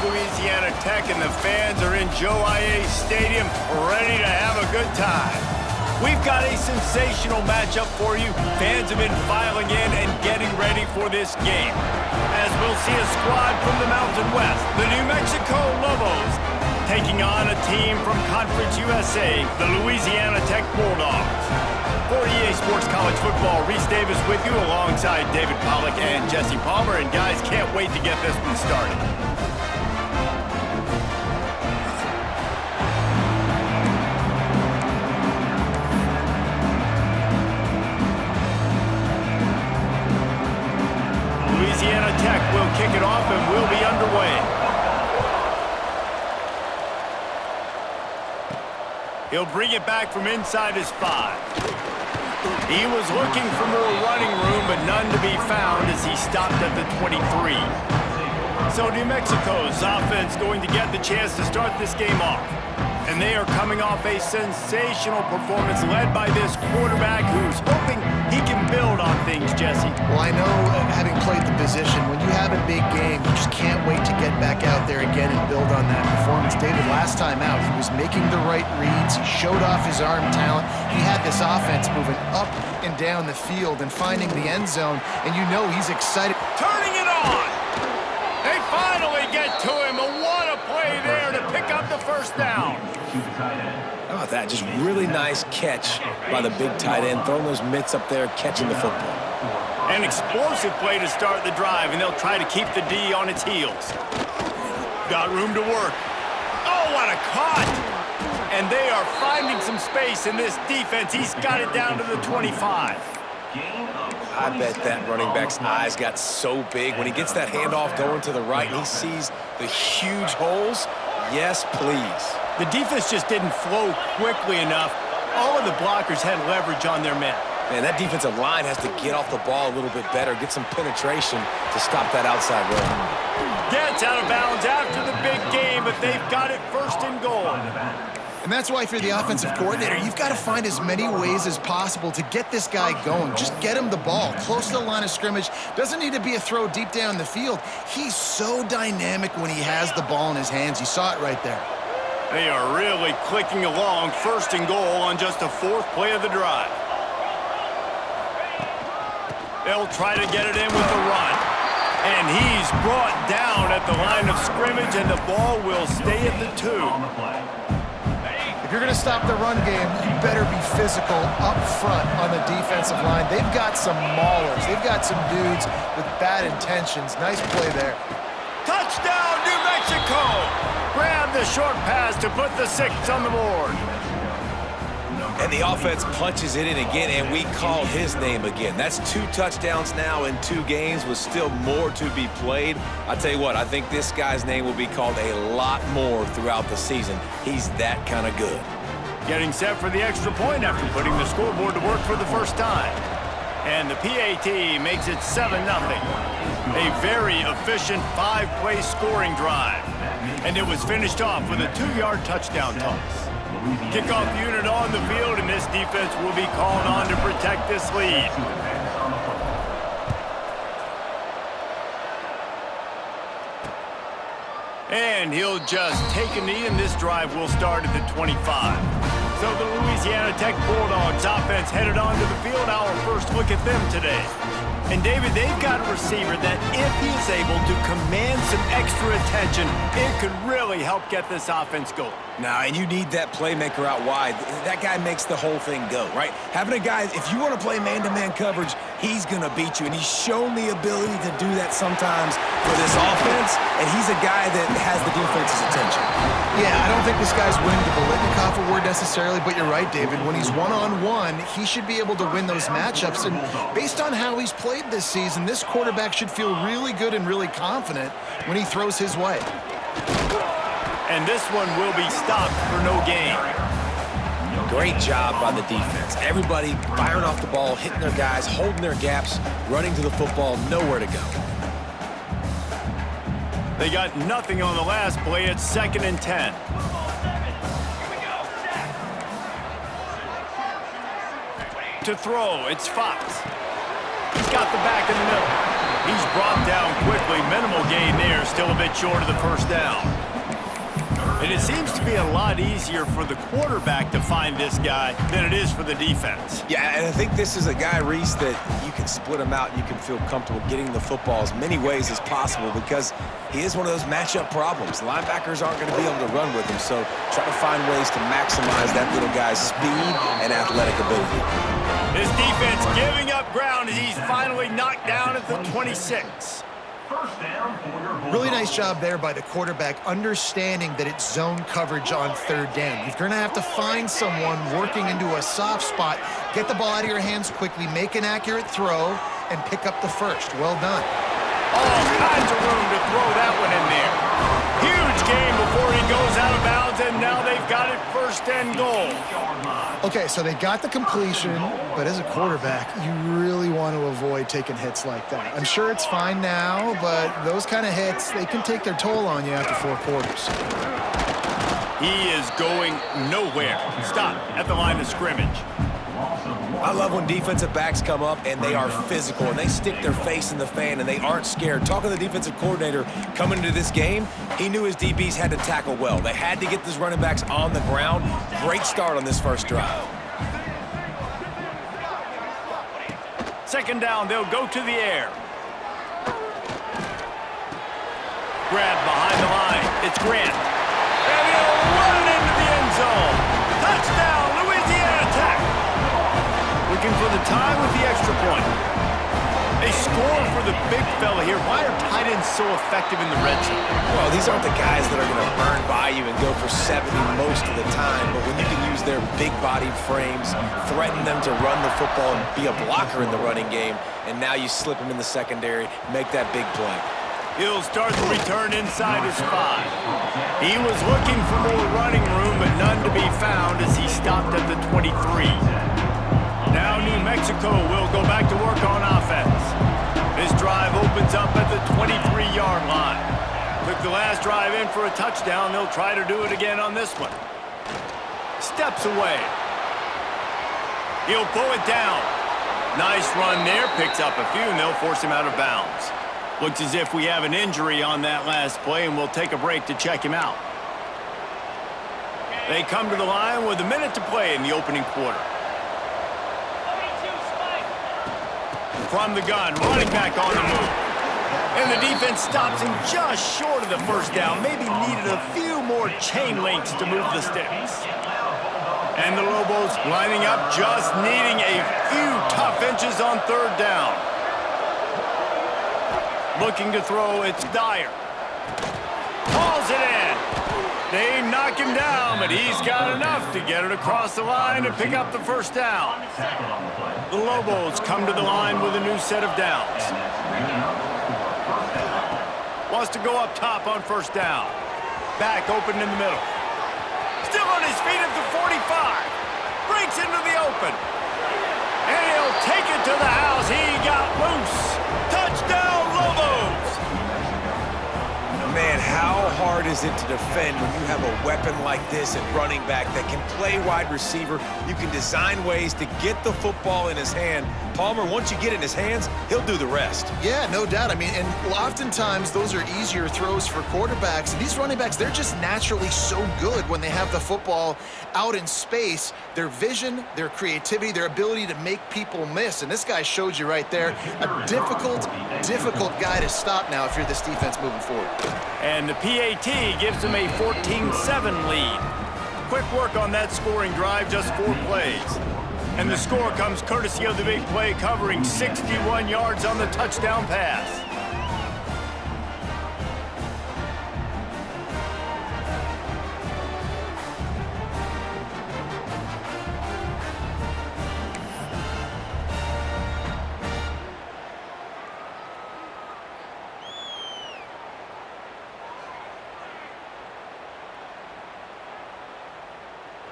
Louisiana Tech, and the fans are in Joe IA Stadium ready to have a good time. We've got a sensational matchup for you. Fans have been filing in and getting ready for this game. As we'll see a squad from the Mountain West, the New Mexico Lobos, taking on a team from Conference USA, the Louisiana Tech Bulldogs. For EA Sports College Football, Reese Davis with you alongside David Pollack and Jesse Palmer. And guys, can't wait to get this one started. Louisiana Tech will kick it off and we'll be underway. He'll bring it back from inside his 5. He was looking for more running room, but none to be found as he stopped at the 23. So New Mexico's offense going to get the chance to start this game off. And they are coming off a sensational performance led by this quarterback who's hoping he can build on things, Jesse. Well, I know, having played the position, when you have a big game, you just can't wait to get back out there again and build on that performance. David, last time out, he was making the right reads. He showed off his arm talent. He had this offense moving up and down the field and finding the end zone, and you know he's excited. Turning it on! They finally get to him, and what a play there to pick up the first down. How about that? Just really nice catch by the big tight end, throwing those mitts up there, catching the football. An explosive play to start the drive, and they'll try to keep the D on its heels. Got room to work. Oh, what a cut! And they are finding some space in this defense. He's got it down to the 25. I bet that running back's eyes got so big when he gets that handoff going to the right and he sees the huge holes. Yes, please. The defense just didn't flow quickly enough. All of the blockers had leverage on their men. Man, that defensive line has to get off the ball a little bit better, get some penetration to stop that outside run. Gets out of bounds after the big game, but they've got it first and goal. And that's why if you're the offensive coordinator, you've got to find as many ways as possible to get this guy going. Just get him the ball close to the line of scrimmage. Doesn't need to be a throw deep down the field. He's so dynamic when he has the ball in his hands. You saw it right there. They are really clicking along, first and goal on just the 4th play of the drive. They'll try to get it in with the run. And he's brought down at the line of scrimmage, and the ball will stay at the 2. If you're going to stop the run game, you better be physical up front on the defensive line. They've got some maulers. They've got some dudes with bad intentions. Nice play there. Touchdown, New Mexico! Grab the short pass to put the 6 on the board. And the offense punches it in again, and we call his name again. That's 2 touchdowns now in 2 games with still more to be played. I tell you what, I think this guy's name will be called a lot more throughout the season. He's that kind of good. Getting set for the extra point after putting the scoreboard to work for the first time. And the PAT makes it 7-0. A very efficient 5-play scoring drive. And it was finished off with a 2-yard touchdown toss. Kickoff unit on the field, and this defense will be called on to protect this lead. And he'll just take a knee, and this drive will start at the 25. So the Louisiana Tech Bulldogs offense headed onto the field. Our first look at them today. And David, they've got a receiver that if he is able to command some extra attention, it could really help get this offense going. Now, and you need that playmaker out wide. That guy makes the whole thing go, right? Having a guy, if you want to play man-to-man coverage, he's going to beat you. And he's shown the ability to do that sometimes for this offense. And he's a guy that has the defense's attention. Yeah, I don't think this guy's winning the Bolitnikoff award necessarily, but you're right, David. When he's one-on-one, he should be able to win those matchups. And based on how he's played this season, this quarterback should feel really good and really confident when he throws his way. And this one will be stopped for no gain. Great job by the defense. Everybody firing off the ball, hitting their guys, holding their gaps, running to the football, nowhere to go. They got nothing on the last play. It's 2nd and 10. To throw, it's Fox. He's got the back in the middle. He's brought down quickly. Minimal gain there. Still a bit short of the first down. And it seems to be a lot easier for the quarterback to find this guy than it is for the defense. Yeah, and I think this is a guy, Reese, that you can split him out and you can feel comfortable getting the football as many ways as possible because he is one of those matchup problems. Linebackers aren't going to be able to run with him, so try to find ways to maximize that little guy's speed and athletic ability. His defense giving up ground as he's finally knocked down at the 26. Really nice job there by the quarterback, understanding that it's zone coverage on third down. You're going to have to find someone working into a soft spot, get the ball out of your hands quickly, make an accurate throw, and pick up the first. Well done. All kinds of room to throw that one in there. Huge game before he goes out of bounds, and now they've got it 1st and goal. Okay, so they got the completion, but as a quarterback, you really want to avoid taking hits like that. I'm sure it's fine now, but those kind of hits, they can take their toll on you after 4 quarters. He is going nowhere. Stop at the line of scrimmage. I love when defensive backs come up and they are physical and they stick their face in the fan and they aren't scared. Talking to the defensive coordinator coming into this game, he knew his DBs had to tackle well. They had to get these running backs on the ground. Great start on this first drive. 2nd down, they'll go to the air. Grab behind the line. It's Grant. And he'll run it into the end zone. Touchdown, Louisiana Tech. Looking for the time with the extra point. They score for the big fella here. Why are tight ends so effective in the red zone? Well, these aren't the guys that are going to burn by you and go for 70 most of the time, but when you can use their big-bodied frames, threaten them to run the football and be a blocker in the running game, and now you slip them in the secondary, make that big play. He'll start the return inside his 5. He was looking for more running room, but none to be found as he stopped at the 23. Now New Mexico will go back to work on offense. This drive opens up at the 23-yard line. Took the last drive in for a touchdown. They'll try to do it again on this one. Steps away. He'll pull it down. Nice run there. Picks up a few, and they'll force him out of bounds. Looks as if we have an injury on that last play, and we'll take a break to check him out. They come to the line with a minute to play in the opening quarter. From the gun, running back on the move. And the defense stops him just short of the first down. Maybe needed a few more chain links to move the sticks. And the Lobos lining up, just needing a few tough inches on 3rd down. Looking to throw, it's Dyer. Hauls it in. They knock him down, but he's got enough to get it across the line and pick up the 1st down. The Lobos come to the line with a new set of downs. Wants to go up top on 1st down. Back open in the middle. Still on his feet at the 45. Breaks into the open. And he'll take it to the house. He got loose. Touchdown, Lobos! Man, how hard is it to defend when you have a weapon like this at running back that can play wide receiver? You can design ways to get the football in his hand. Palmer, once you get it in his hands, he'll do the rest. Yeah, no doubt. I mean, and oftentimes those are easier throws for quarterbacks. And these running backs, they're just naturally so good when they have the football out in space. Their vision, their creativity, their ability to make people miss. And this guy showed you right there, a difficult guy to stop now if you're this defense moving forward. And the PAT gives them a 14-7 lead. Quick work on that scoring drive, just 4 plays. And the score comes courtesy of the big play, covering 61 yards on the touchdown pass.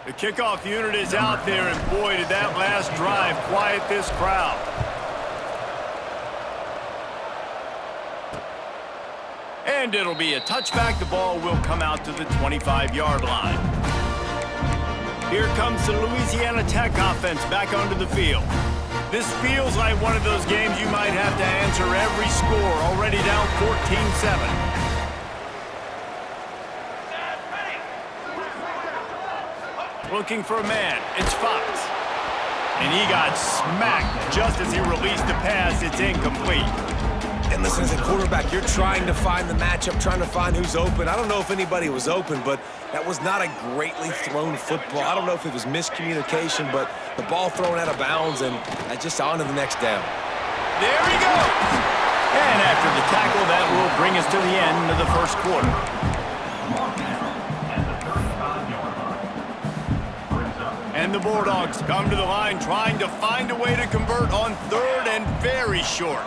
The kickoff unit is out there, and boy, did that last drive quiet this crowd. And it'll be a touchback. The ball will come out to the 25-yard line. Here comes the Louisiana Tech offense back onto the field. This feels like one of those games you might have to answer every score, already down 14-7. Looking for a man, it's Fox. And he got smacked just as he released the pass. It's incomplete. And listen, as a quarterback, you're trying to find the matchup, trying to find who's open. I don't know if anybody was open, but that was not a greatly thrown football. I don't know if it was miscommunication, but the ball thrown out of bounds, and just on to the next down. There he goes! And after the tackle, that will bring us to the end of the first quarter. And the Bulldogs come to the line trying to find a way to convert on third and very short.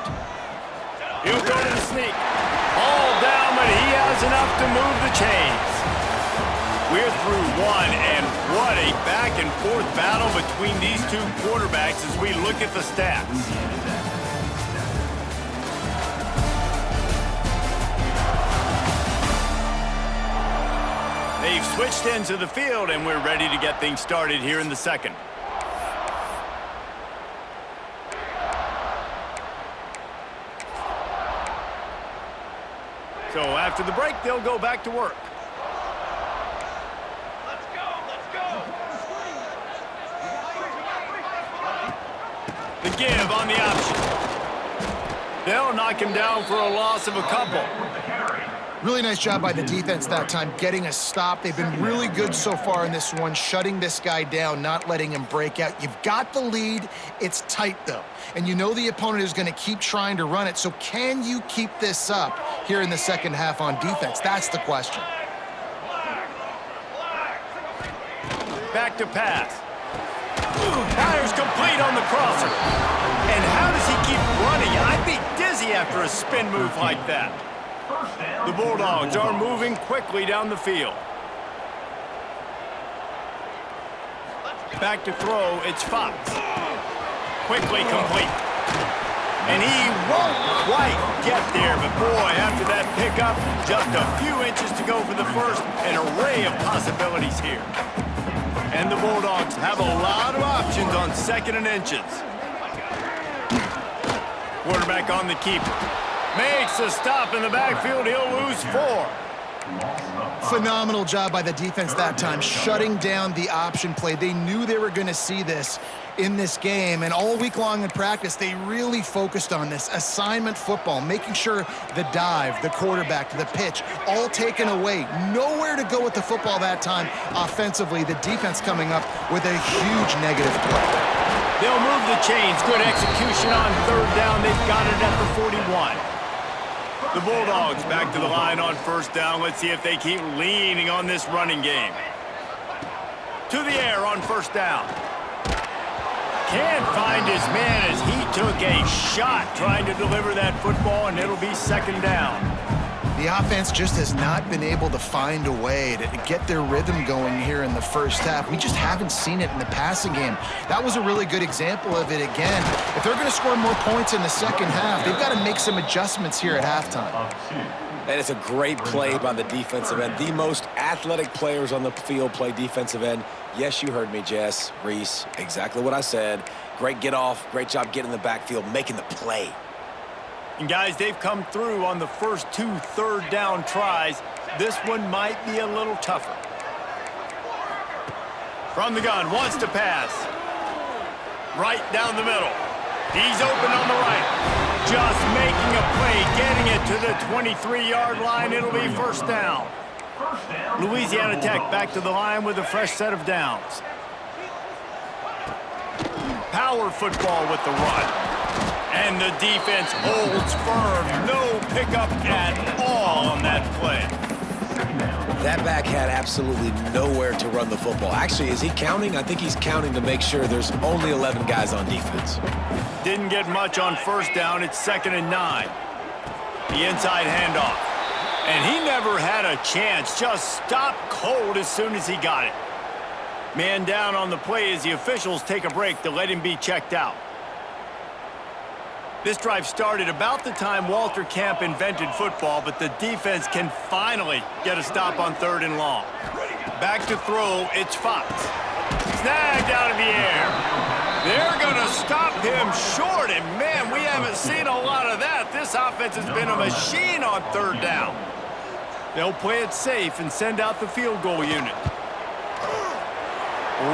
He'll go to the sneak. All down, but he has enough to move the chains. We're through one, and what a back-and-forth battle between these two quarterbacks as we look at the stats. They've switched ends of the field, and we're ready to get things started here in the second. So after the break, they'll go back to work. Let's go, let's go. The give on the option. They'll knock him down for a loss of a couple. Really nice job by the defense that time, getting a stop. They've been really good so far in this one, shutting this guy down, not letting him break out. You've got the lead. It's tight, though. And you know the opponent is going to keep trying to run it. So can you keep this up here in the second half on defense? That's the question. Back to pass. Fires complete on the crosser. And how does he keep running? I'd be dizzy after a spin move like that. The Bulldogs are moving quickly down the field. Back to throw, it's Fox. Quickly complete. And he won't quite get there, but boy, after that pickup, just a few inches to go for the first, an array of possibilities here. And the Bulldogs have a lot of options on second and inches. Quarterback on the keeper. Makes a stop in the backfield. He'll lose 4. Phenomenal job by the defense that time, shutting down the option play. They knew they were going to see this in this game, and all week long in practice, they really focused on this assignment football, making sure the dive, the quarterback, the pitch, all taken away. Nowhere to go with the football that time offensively. The defense coming up with a huge negative play. They'll move the chains. Good execution on third down. They've got it at the 41. The Bulldogs back to the line on first down. Let's see if they keep leaning on this running game. To the air on first down. Can't find his man as he took a shot trying to deliver that football, and it'll be second down. The offense just has not been able to find a way to get their rhythm going here in the first half. We just haven't seen it in the passing game. That was a really good example of it again. If they're going to score more points in the second half, they've got to make some adjustments here at halftime. And it's a great play by the defensive end. The most athletic players on the field play defensive end. Yes, you heard me, Jess, Reese, exactly what I said. Great get off, great job getting in the backfield, making the play. And guys, they've come through on the first 2 third down tries. This one might be a little tougher. From the gun, wants to pass. Right down the middle. He's open on the right. Just making a play, getting it to the 23-yard line. It'll be first down. Louisiana Tech back to the line with a fresh set of downs. Power football with the run. And the defense holds firm. No pickup at all on that play. That back had absolutely nowhere to run the football. Actually, is he counting? I think he's counting to make sure there's only 11 guys on defense. Didn't get much on first down. It's 2nd and 9. The inside handoff. And he never had a chance. Just stopped cold as soon as he got it. Man down on the play as the officials take a break to let him be checked out. This drive started about the time Walter Camp invented football, but the defense can finally get a stop on 3rd and long. Back to throw, it's Fox. Snagged out of the air. They're going to stop him short, and man, we haven't seen a lot of that. This offense has been a machine on third down. They'll play it safe and send out the field goal unit.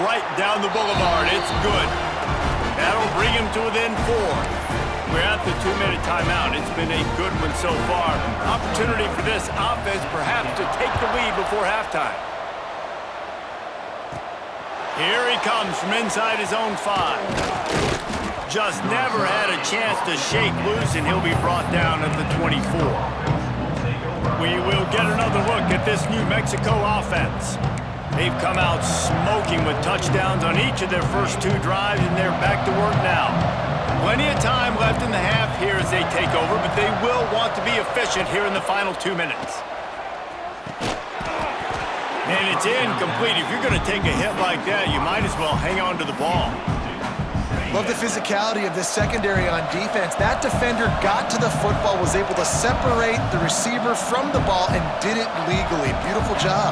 Right down the boulevard, it's good. That'll bring him to within 4. We're at the 2-minute timeout. It's been a good one so far. Opportunity for this offense perhaps to take the lead before halftime. Here he comes from inside his own 5. Just never had a chance to shake loose, and he'll be brought down at the 24. We will get another look at this New Mexico offense. They've come out smoking with touchdowns on each of their first 2 drives, and they're back to work now. Plenty of time left in the half here as they take over, but they will want to be efficient here in the final 2 minutes. And it's incomplete. If you're going to take a hit like that, you might as well hang on to the ball. Love the physicality of this secondary on defense. That defender got to the football, was able to separate the receiver from the ball, and did it legally. Beautiful job.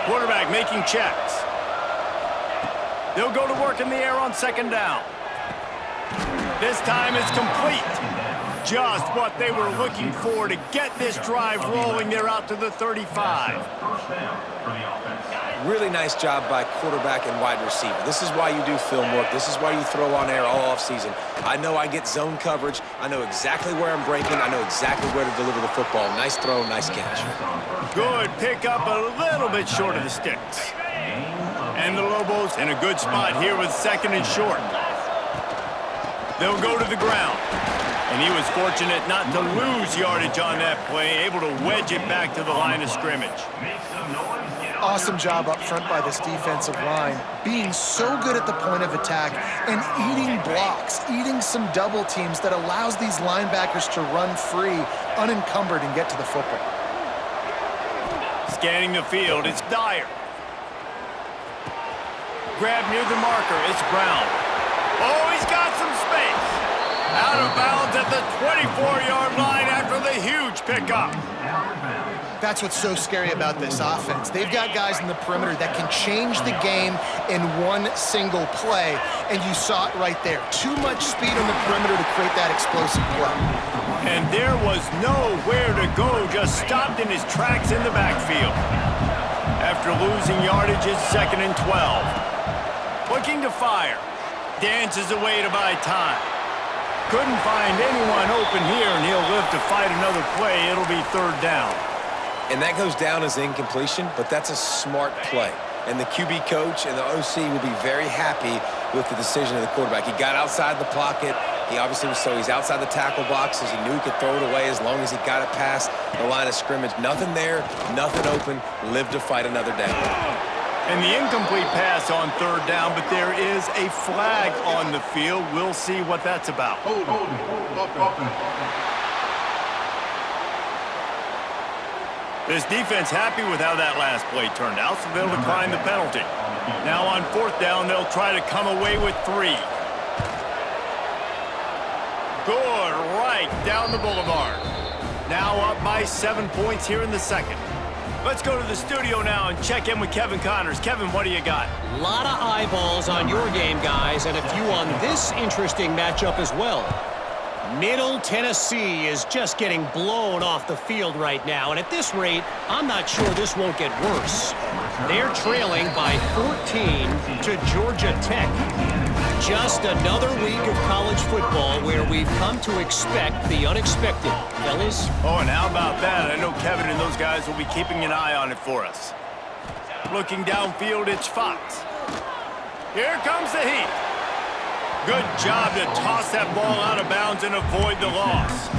Quarterback making checks. They'll go to work in the air on second down. This time it's complete. Just what they were looking for to get this drive rolling. They're out to the 35. Really nice job by quarterback and wide receiver. This is why you do film work. This is why you throw on air all offseason. I know I get zone coverage. I know exactly where I'm breaking. I know exactly where to deliver the football. Nice throw, nice catch. Good pick up, a little bit short of the sticks. And the Lobos in a good spot here with second and short. They'll go to the ground. And he was fortunate not to lose yardage on that play, able to wedge it back to the line of scrimmage. Awesome job up front by this defensive line, being so good at the point of attack and eating blocks, eating some double teams that allows these linebackers to run free, unencumbered, and get to the football. Scanning the field, it's Dyer. Grab near the marker, it's Brown. Oh, he's got some space. Out of bounds at the 24-yard line after the huge pickup. That's what's so scary about this offense. They've got guys in the perimeter that can change the game in one single play, and you saw it right there. Too much speed on the perimeter to create that explosive play. And there was nowhere to go, just stopped in his tracks in the backfield. After losing yardage, it's second and 12. Looking to fire. Dances away to buy time. Couldn't find anyone open here, and he'll live to fight another play. It'll be third down. And that goes down as incompletion, but that's a smart play. And the QB coach and the OC will be very happy with the decision of the quarterback. He got outside the pocket. He obviously was he's outside the tackle boxes. He knew he could throw it away as long as he got it past the line of scrimmage. Nothing there, nothing open. Live to fight another down. And the incomplete pass on third down, but there is a flag on the field. We'll see what that's about. This defense happy with how that last play turned out, so they'll decline the penalty. Now on fourth down, they'll try to come away with 3. Good, right down the boulevard. Now up by 7 points here in the second. Let's go to the studio now and check in with Kevin Connors. Kevin, what do you got? A lot of eyeballs on your game, guys, and a few on this interesting matchup as well. Middle Tennessee is just getting blown off the field right now, and at this rate, I'm not sure this won't get worse. They're trailing by 14 to Georgia Tech. Just another week of college football where we've come to expect the unexpected, fellas. Oh, and how about that? I know Kevin and those guys will be keeping an eye on it for us. Looking downfield, it's Fox. Here comes the heat. Good job to toss that ball out of bounds and avoid the loss.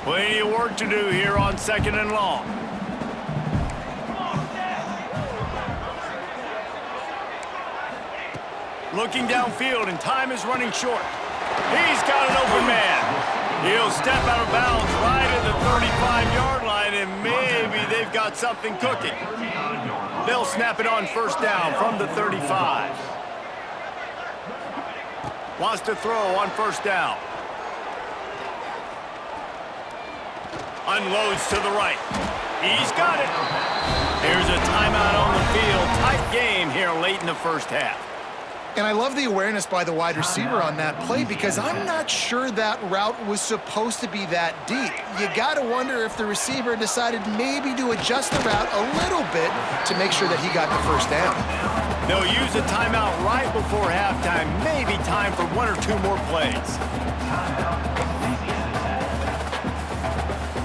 Plenty of work to do here on second and long. Looking downfield, and time is running short. He's got an open man. He'll step out of bounds right at the 35-yard line, and maybe they've got something cooking. They'll snap it on first down from the 35. Wants to throw on first down. Unloads to the right. He's got it. Here's a timeout on the field. Tight game here there late in the first half. And I love the awareness by the wide receiver on that play because I'm not sure that route was supposed to be that deep. You got to wonder if the receiver decided maybe to adjust the route a little bit to make sure that he got the first down. They'll use a timeout right before halftime, maybe time for 1 or 2 more plays.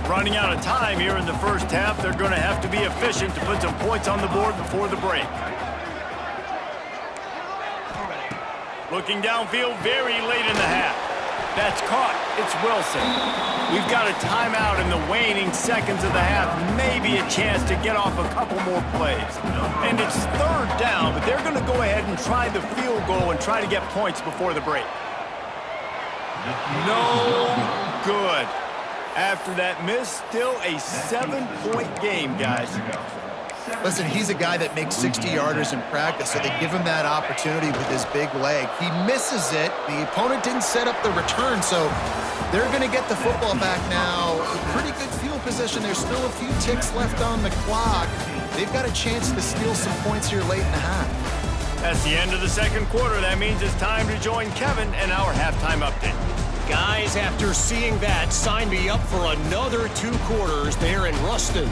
Running out of time here in the first half, they're going to have to be efficient to put some points on the board before the break. Looking downfield very late in the half. That's caught. It's Wilson. We've got a timeout in the waning seconds of the half. Maybe a chance to get off a couple more plays. And it's 3rd down, but they're going to go ahead and try the field goal and try to get points before the break. No good. After that miss, still a 7-point game, guys. Listen, he's a guy that makes 60-yarders in practice, so they give him that opportunity with his big leg. He misses it. The opponent didn't set up the return, so they're going to get the football back now. Pretty good field position. There's still a few ticks left on the clock. They've got a chance to steal some points here late in the half. That's the end of the second quarter. That means it's time to join Kevin and our halftime update. Guys, after seeing that, sign me up for another 2 quarters there in Ruston.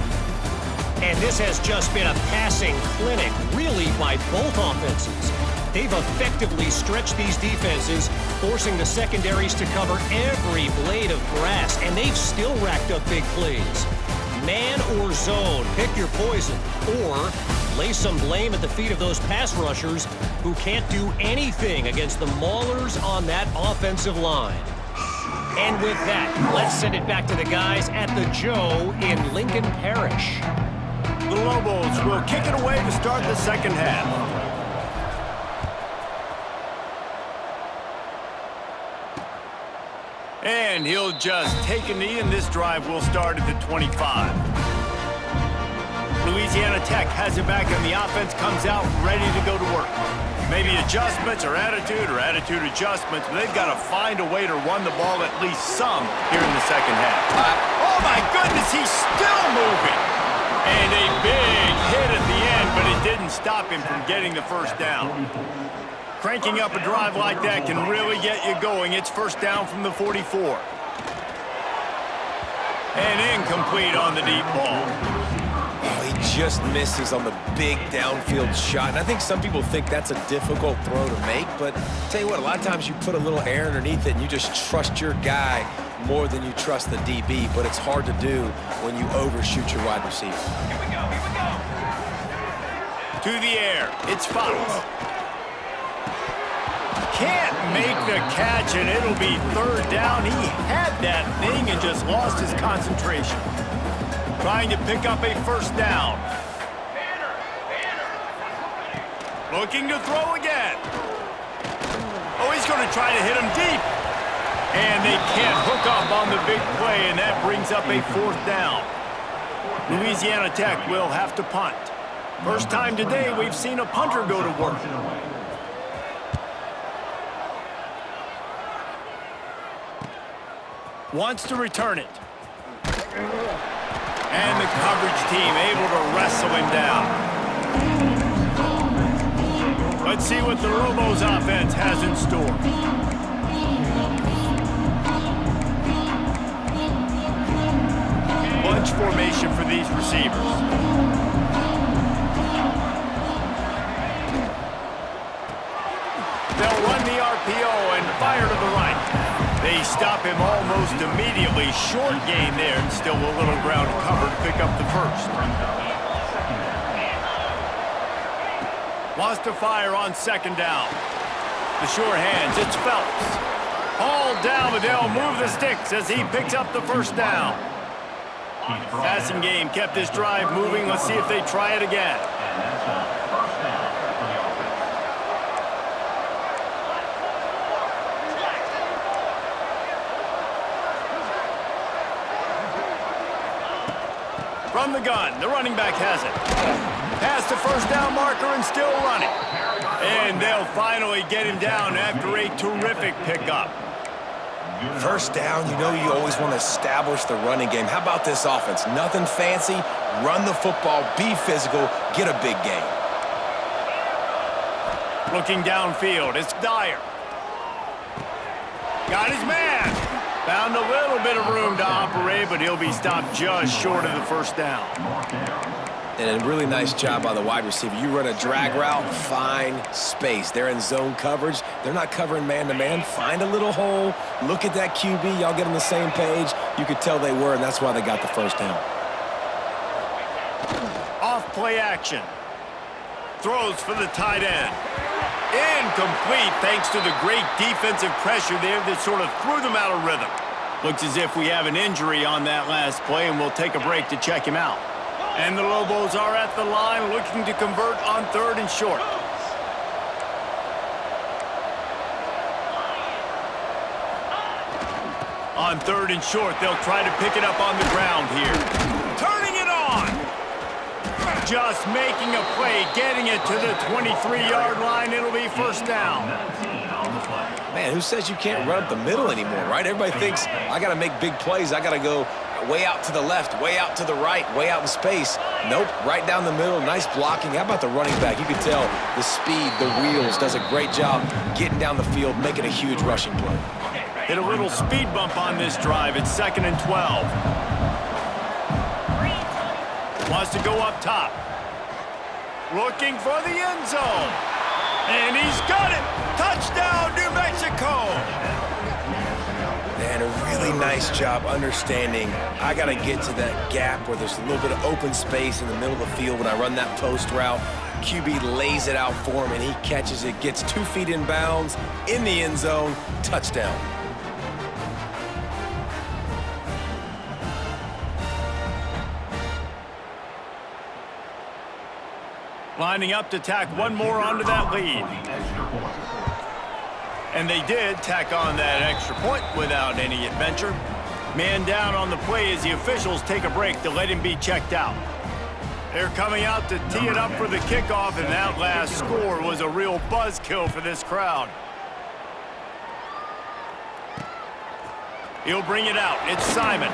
And this has just been a passing clinic, really, by both offenses. They've effectively stretched these defenses, forcing the secondaries to cover every blade of grass, and they've still racked up big plays. Man or zone, pick your poison, or lay some blame at the feet of those pass rushers who can't do anything against the maulers on that offensive line. And with that, let's send it back to the guys at the Joe in Lincoln Parish. The Lobos will kick it away to start the second half. And he'll just take a knee, and this drive will start at the 25. Louisiana Tech has it back, and the offense comes out ready to go to work. Maybe adjustments or attitude adjustments, but they've got to find a way to run the ball at least some here in the second half. Oh, my goodness, he's still moving. And a big hit at the end, but it didn't stop him from getting the first down. Cranking up a drive like that can really get you going. It's first down from the 44. And incomplete on the deep ball. Oh, he just misses on the big downfield shot. And I think some people think that's a difficult throw to make, but tell you what, a lot of times you put a little air underneath it and you just trust your guy more than you trust the DB, but it's hard to do when you overshoot your wide receiver. Here we go. To the air. It's Fox. Can't make the catch, and it'll be 3rd down. He had that thing and just lost his concentration. Trying to pick up a first down. Looking to throw again. Oh, he's going to try to hit him deep. And they can't hook up on the big play, and that brings up a 4th down. Louisiana Tech will have to punt. First time today we've seen a punter go to work. Wants to return it. And the coverage team able to wrestle him down. Let's see what the Lobos offense has in store. Bunch formation for these receivers. They'll run the RPO and fire to the right. They stop him almost immediately. Short gain there, and still a little ground cover to pick up the first. Wants to fire on 2nd down. The sure hands, it's Phelps. Hauled down, but they'll move the sticks as he picks up the first down. Passing game kept this drive moving. Let's see if they try it again. From the gun, the running back has it. Past the first down marker and still running. And they'll finally get him down after a terrific pickup. First down, you know you always want to establish the running game. How about this offense? Nothing fancy. Run the football, be physical, get a big gain. Looking downfield, it's Dyer. Got his man. Found a little bit of room to operate, but he'll be stopped just short of the first down. And a really nice job by the wide receiver. You run a drag route, find space. They're in zone coverage. They're not covering man-to-man. Find a little hole. Look at that QB. Y'all get on the same page. You could tell they were, and that's why they got the first down. Off play action. Throws for the tight end. Incomplete thanks to the great defensive pressure there that sort of threw them out of rhythm. Looks as if we have an injury on that last play, and we'll take a break to check him out. And the Lobos are at the line looking to convert on 3rd and short. On 3rd and short, they'll try to pick it up on the ground here. Turning it on! Just making a play, getting it to the 23-yard line. It'll be first down. Man, who says you can't run up the middle anymore, right? Everybody thinks, I got to make big plays. I got to go way out to the left, way out to the right, way out in space. Nope, right down the middle, nice blocking. How about the running back? You can tell the speed, the wheels, does a great job getting down the field, making a huge rushing play. Hit a little speed bump on this drive. It's 2nd and 12. Wants to go up top. Looking for the end zone. And he's got it. Touchdown, New Mexico. And a really nice job understanding I got to get to that gap where there's a little bit of open space in the middle of the field when I run that post route. QB lays it out for him, and he catches it, gets 2 feet in bounds, in the end zone, touchdown. Lining up to tack one more onto that lead. And they did tack on that extra point without any adventure. Man down on the play as the officials take a break to let him be checked out. They're coming out to tee it up for the kickoff, and that last score was a real buzzkill for this crowd. He'll bring it out. It's Simon.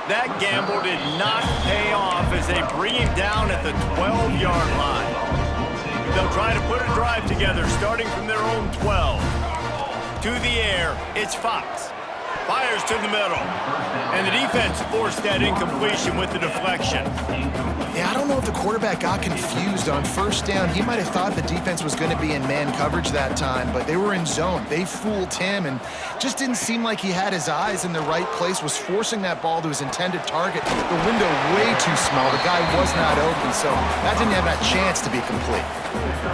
That gamble did not pay off as they bring him down at the 12-yard line. They'll try to put a drive together starting from their own 12. To the air, it's Fox. Fires to the middle. And the defense forced that incompletion with the deflection. Yeah, I don't know if the quarterback got confused on first down. He might have thought the defense was going to be in man coverage that time, but they were in zone. They fooled him and just didn't seem like he had his eyes in the right place, was forcing that ball to his intended target. The window way too small. The guy was not open, so that didn't have that chance to be complete.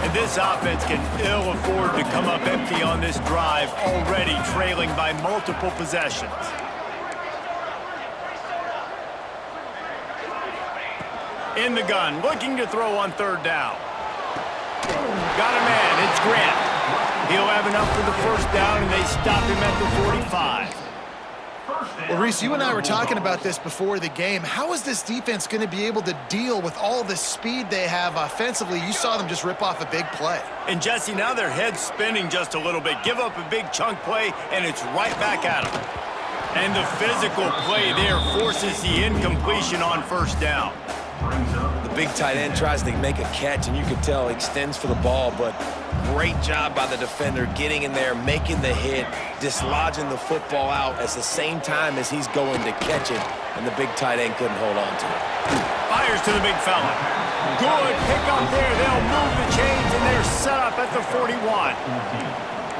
And this offense can ill afford to come up empty on this drive, already trailing by multiple possessions. In the gun, looking to throw on 3rd down. Got a man, it's Grant. He'll have enough for the first down, and they stop him at the 45. Well, Reese, you and I were talking about this before the game. How is this defense going to be able to deal with all the speed they have offensively? You saw them just rip off a big play. And, Jesse, now their head's spinning just a little bit. Give up a big chunk play, and it's right back at them. And the physical play there forces the incompletion on first down. The big tight end tries to make a catch, and you can tell he extends for the ball, but great job by the defender getting in there, making the hit, dislodging the football out at the same time as he's going to catch it, and the big tight end couldn't hold on to it. Fires to the big fella. Good pick up there. They'll move the chains, and they're set up at the 41.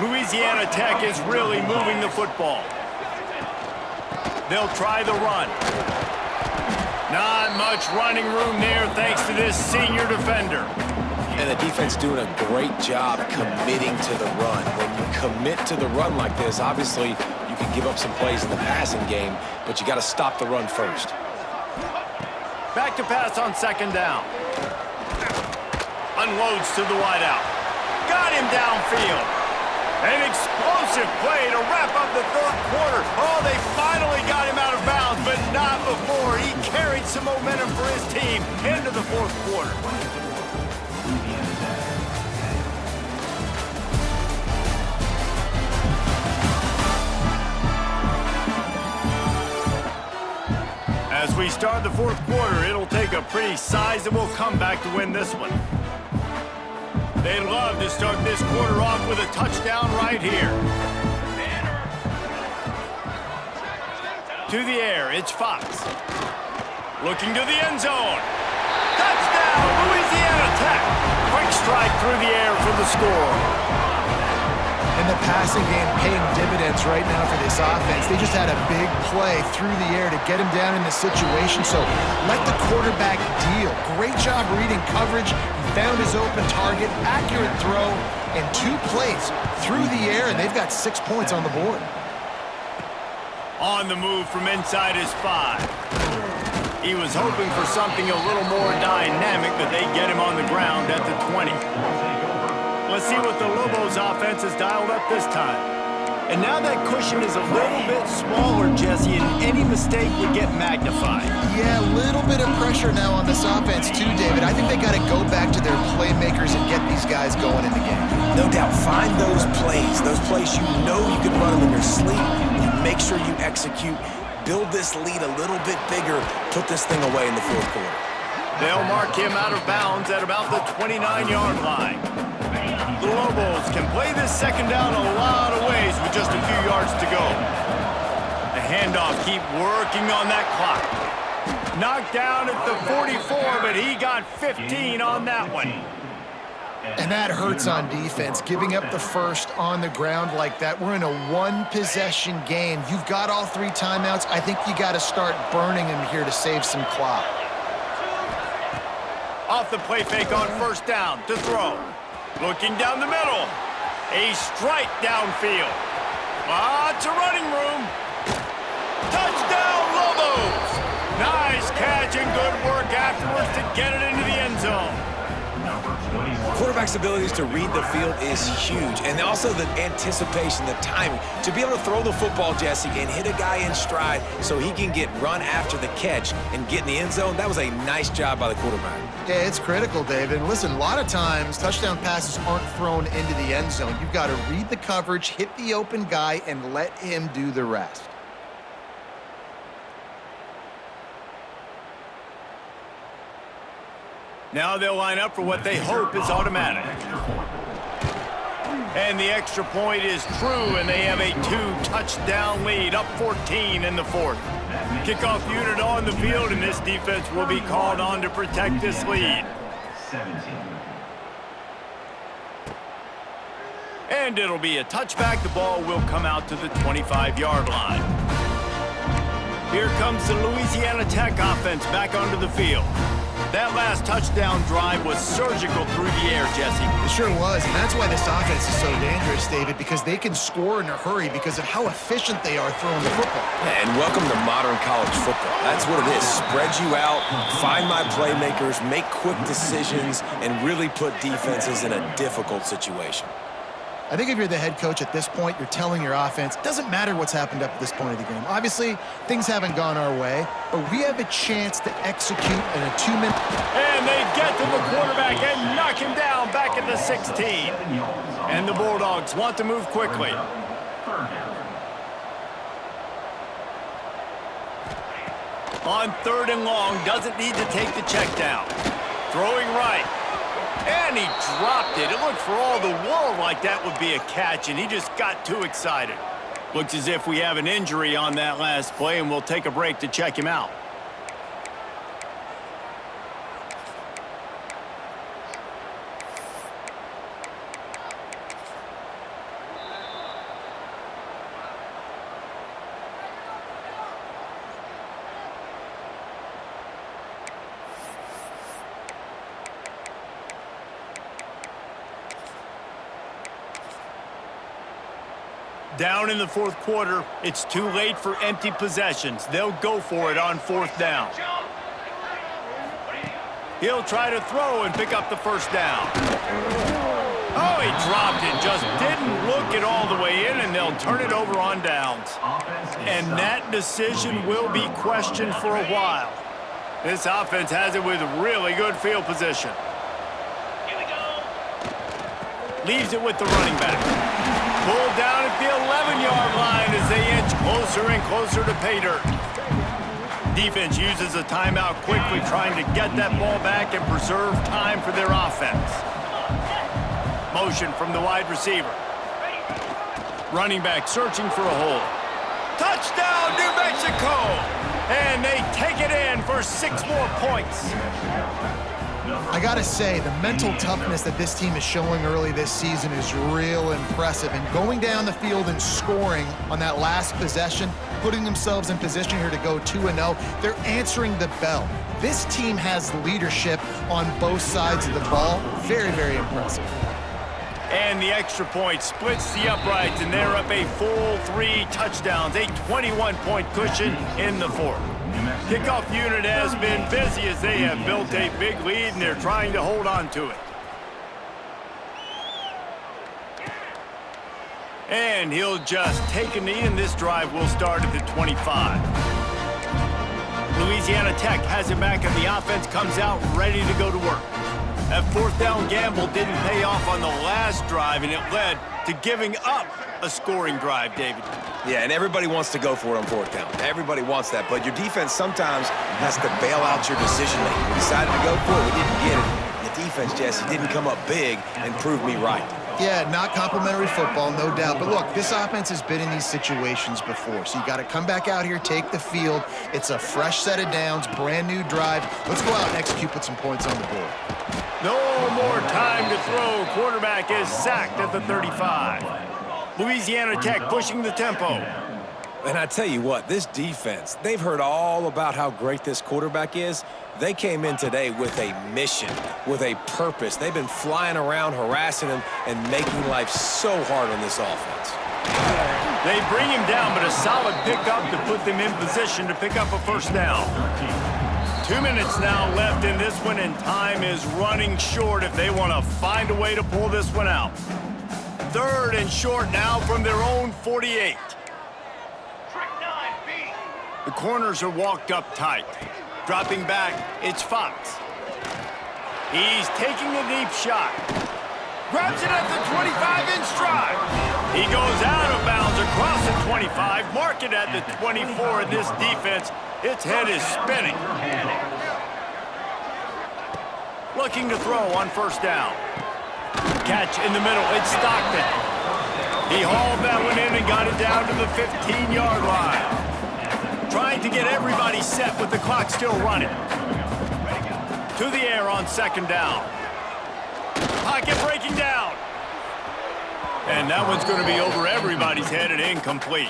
Louisiana Tech is really moving the football. They'll try the run. Not much running room there thanks to this senior defender. And the defense doing a great job committing to the run. When you commit to the run like this, obviously you can give up some plays in the passing game, but you got to stop the run first. Back to pass on 2nd down. Unloads to the wideout. Got him downfield. An explosive play to wrap up the 3rd quarter. Oh, they finally got him out of bounds, but not before. He carried some momentum for his team into the 4th quarter. As we start the 4th quarter, it'll take a pretty sizable comeback to win this one. They'd love to start this quarter off with a touchdown right here. To the air, it's Fox. Looking to the end zone. Touchdown, Louisiana Tech. Quick strike through the air for the score. And the passing game paying dividends right now for this offense. They just had a big play through the air to get him down in the situation. So let the quarterback deal. Great job reading coverage. He found his open target, accurate throw, and 2 plays through the air, and they've got 6 points on the board. On the move from inside his 5. He was hoping for something a little more dynamic, but they get him on the ground at the 20. Let's see what the Lobos offense has dialed up this time. And now that cushion is a little bit smaller, Jesse, and any mistake would get magnified. Yeah, a little bit of pressure now on this offense too, David. I think they got to go back to their playmakers and get these guys going in the game. No doubt, find those plays you know you can run them in your sleep. You make sure you execute, build this lead a little bit bigger, put this thing away in the 4th quarter. They'll mark him out of bounds at about the 29-yard line. The Lobos can play this second down a lot of ways with just a few yards to go. The handoff, keep working on that clock. Knocked down at the 44, but he got 15 on that one. And that hurts on defense, giving up the first on the ground like that. We're in a 1-possession game. You've got all 3 timeouts. I think you got to start burning them here to save some clock. Off the play fake on first down to throw. Looking down the middle. A strike downfield. Lots of running room. Touchdown, Lobos! Nice catch and good work afterwards to get it into the end zone. Quarterback's abilities to read the field is huge, and also the anticipation, the timing. To be able to throw the football, Jesse, and hit a guy in stride so he can get run after the catch and get in the end zone, that was a nice job by the quarterback. Yeah, it's critical, David. And listen, a lot of times touchdown passes aren't thrown into the end zone. You've got to read the coverage, hit the open guy, and let him do the rest. Now they'll line up for what they hope is automatic. And the extra point is true, and they have a 2-touchdown lead, up 14 in the 4th. Kickoff unit on the field, and this defense will be called on to protect this lead. And it'll be a touchback. The ball will come out to the 25-yard line. Here comes the Louisiana Tech offense back onto the field. That last touchdown drive was surgical through the air, Jesse. It sure was, and that's why this offense is so dangerous, David, because they can score in a hurry because of how efficient they are throwing the football. Yeah, and welcome to modern college football. That's what it is. Spread you out, find my playmakers, make quick decisions, and really put defenses in a difficult situation. I think if you're the head coach at this point, you're telling your offense, it doesn't matter what's happened up to this point of the game. Obviously, things haven't gone our way, but we have a chance to execute in a 2-minute... And they get to the quarterback and knock him down back at the 16. And the Bulldogs want to move quickly. On 3rd and long, doesn't need to take the check down. Throwing right. And he dropped it. It looked for all the world like that would be a catch, and he just got too excited. Looks as if we have an injury on that last play, and we'll take a break to check him out. Down in the 4th quarter, it's too late for empty possessions. They'll go for it on 4th down. He'll try to throw and pick up the first down. Oh, he dropped it. Just didn't look it all the way in, and they'll turn it over on downs. And that decision will be questioned for a while. This offense has it with really good field position. Leaves it with the running back. Pulled down at the 11-yard line as they inch closer and closer to pay dirt. Defense uses a timeout quickly, trying to get that ball back and preserve time for their offense. Motion from the wide receiver. Running back searching for a hole. Touchdown, New Mexico! And they take it in for 6 more points. I gotta say, the mental toughness that this team is showing early this season is real impressive. And going down the field and scoring on that last possession, putting themselves in position here to go 2-0, they're answering the bell. This team has leadership on both sides of the ball. Very, very impressive. And the extra point splits the uprights, and they're up a full 3 touchdowns, a 21-point cushion in the 4th. Kickoff unit has been busy as they have built a big lead, and they're trying to hold on to it. And he'll just take a knee, and this drive will start at the 25. Louisiana Tech has it back, and the offense comes out ready to go to work. That 4th down gamble didn't pay off on the last drive, and it led to giving up a scoring drive, David. Yeah, and everybody wants to go for it on 4th down. Everybody wants that, but your defense sometimes has to bail out your decision-making. We decided to go for it. We didn't get it. The defense, Jesse, didn't come up big and prove me right. Yeah, not complimentary football, no doubt. But look, this offense has been in these situations before. So you got to come back out here, take the field. It's a fresh set of downs, brand new drive. Let's go out and execute, put some points on the board. No more time to throw. Quarterback is sacked at the 35. Louisiana Tech pushing the tempo. And I tell you what, this defense, they've heard all about how great this quarterback is. They came in today with a mission, with a purpose. They've been flying around, harassing him, and making life so hard on this offense. They bring him down, but a solid pickup to put them in position to pick up a 1st down. 2 minutes now left in this one, and time is running short if they want to find a way to pull this one out. 3rd and short now from their own 48. The corners are walked up tight. Dropping back, it's Fox. He's taking a deep shot. Grabs it at the 25 in stride. He goes out of bounds across the 25, mark it at the 24, and this defense, its head is spinning. Looking to throw on 1st down. Catch in the middle, it's Stockton. He hauled that one in and got it down to the 15-yard line. Trying to get everybody set with the clock still running. To the air on 2nd down. Pocket breaking down. And that one's going to be over everybody's head and incomplete.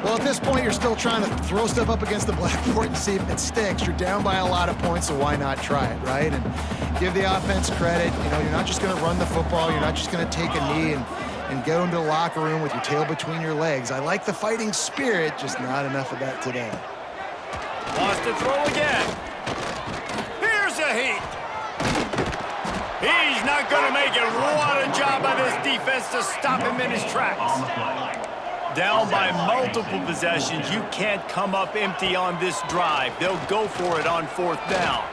Well, at this point, you're still trying to throw stuff up against the blackboard and see if it sticks. You're down by a lot of points, so why not try it, right? And give the offense credit. You know, you're not just going to run the football. You're not just going to take a knee and go into the locker room with your tail between your legs. I like the fighting spirit, just not enough of that today. Wants to throw again. Here's a heat. He's not going to make it. What a job by this defense to stop him in his tracks. Down by multiple possessions. You can't come up empty on this drive. They'll go for it on 4th down.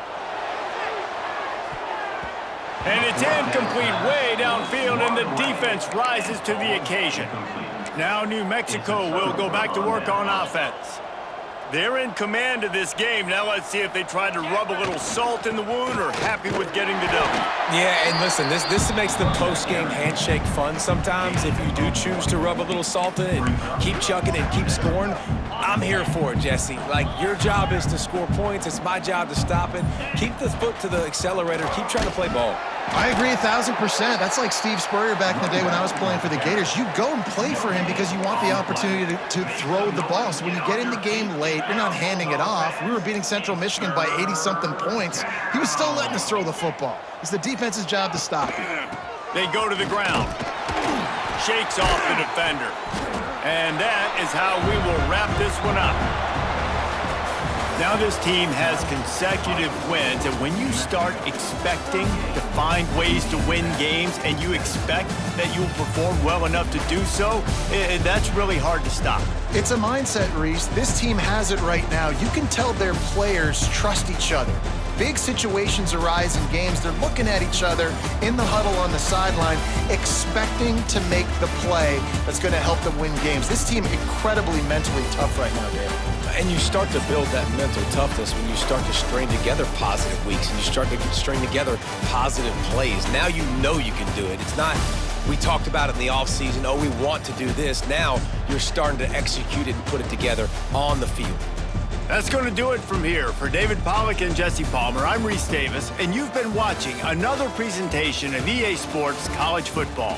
And it's incomplete way downfield, and the defense rises to the occasion. Now New Mexico will go back to work on offense. They're in command of this game. Now let's see if they try to rub a little salt in the wound or happy with getting the W. Yeah, and listen, this makes the post-game handshake fun sometimes. If you do choose to rub a little salt in it and keep chucking and keep scoring, I'm here for it, Jesse. Like, your job is to score points. It's my job to stop it. Keep the foot to the accelerator. Keep trying to play ball. I agree 1,000%. That's like Steve Spurrier back in the day when I was playing for the Gators. You go and play for him because you want the opportunity to throw the ball. So when you get in the game late, you're not handing it off. We were beating Central Michigan by 80-something points. He was still letting us throw the football. It's the defense's job to stop it. They go to the ground. Shakes off the defender. And that is how we will wrap this one up. Now this team has consecutive wins, and when you start expecting to find ways to win games and you expect that you will perform well enough to do so, that's really hard to stop. It's a mindset, Reese. This team has it right now. You can tell their players trust each other. Big situations arise in games. They're looking at each other in the huddle on the sideline, expecting to make the play that's going to help them win games. This team incredibly mentally tough right now, Dave. And you start to build that mental toughness when you start to string together positive weeks and you start to string together positive plays. Now you know you can do it. It's not, we talked about it in the offseason, oh, we want to do this. Now you're starting to execute it and put it together on the field. That's going to do it from here. For David Pollack and Jesse Palmer, I'm Reese Davis, and you've been watching another presentation of EA Sports College Football.